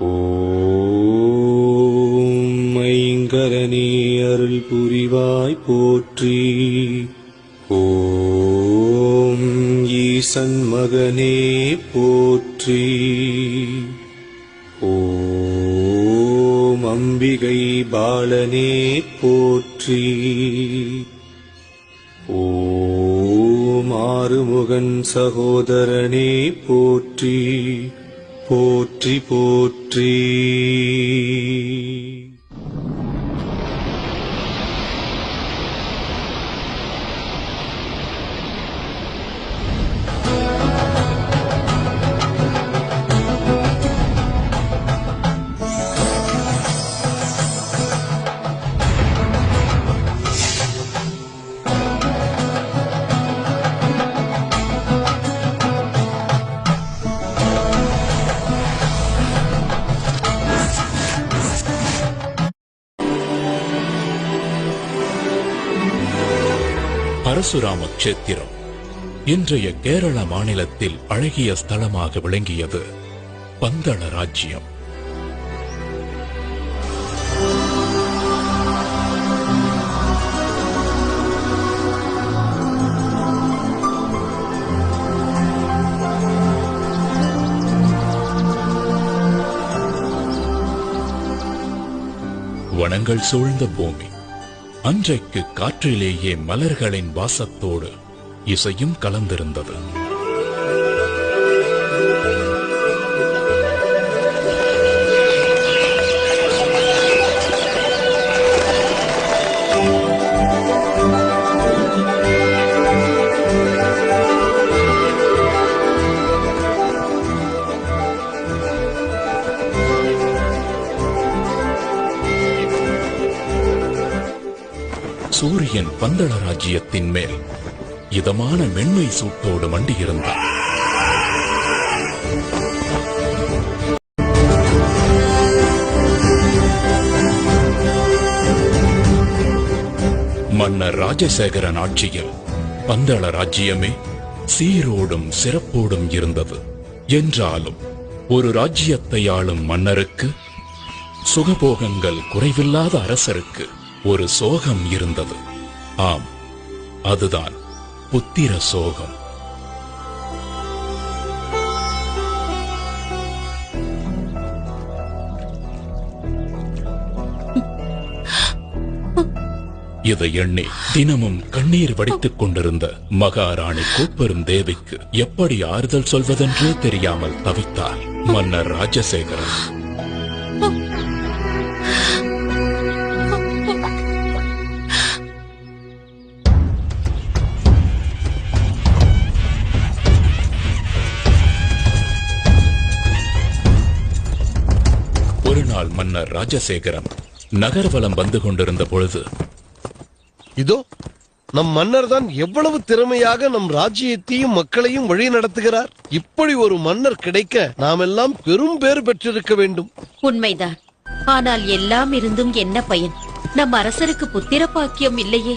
ஓம் ஐங்கரனே அருள் புரிவாய் போற்றி. ஓம் ஈசன் மகனே போற்றி. ஓம் அம்பிகை பாலனே போற்றி. ஓம் ஆறுமுகன் சகோதரனே போற்றி. போற்றி போற்றி. பரசுராம கஷேத்திரம் இன்றைய கேரள மாநிலத்தில் அழகிய ஸ்தலமாக விளங்கியது பந்தள ராஜ்யம். வனங்கள் சூழ்ந்த பூமி. அன்றைக்கு காற்றிலேயே மலர்களின் வாசத்தோடு இசையும் கலந்திருந்தது. சூரியன் பந்தள ராஜ்யத்தின் மேல் இதமான மென்மை சூட்டோடு மண்டியிருந்தார். மன்னர் ராஜசேகரன் ஆட்சியில் பந்தள ராஜ்யமே சீரோடும் சிறப்போடும் இருந்தது. என்றாலும் ஒரு ராஜ்யத்தை ஆளும் மன்னருக்கு, சுகபோகங்கள் குறைவில்லாத அரசருக்கு ஒரு சோகம் இருந்தது. ஆம், அதுதான் புத்திர சோகம். இதை எண்ணி தினமும் கண்ணீர் வடித்துக் கொண்டிருந்த மகாராணி கோப்பெரும் தேவிக்கு எப்படி ஆறுதல் சொல்வதென்றே தெரியாமல் தவித்தார் மன்னர் ராஜசேகரன். ஒரு நாள் மன்னர் ராஜசேகரன் நகர்வலம் வந்து கொண்டிருந்த பொழுது, இதோ நம் மன்னர் தான் எவ்வளவு திறமையாக நம் ராஜ்யத்தையும் மக்களையும் வழி நடத்துகிறார். இப்படி ஒரு மன்னர் கிடைக்க நாம் எல்லாம் பெரும் பேறு பெற்றிருக்க வேண்டும். உண்மைதான். ஆனால் எல்லாம் இருந்தும் என்ன பயன்? நம் அரசருக்கு புத்திர பாக்கியம் இல்லையே.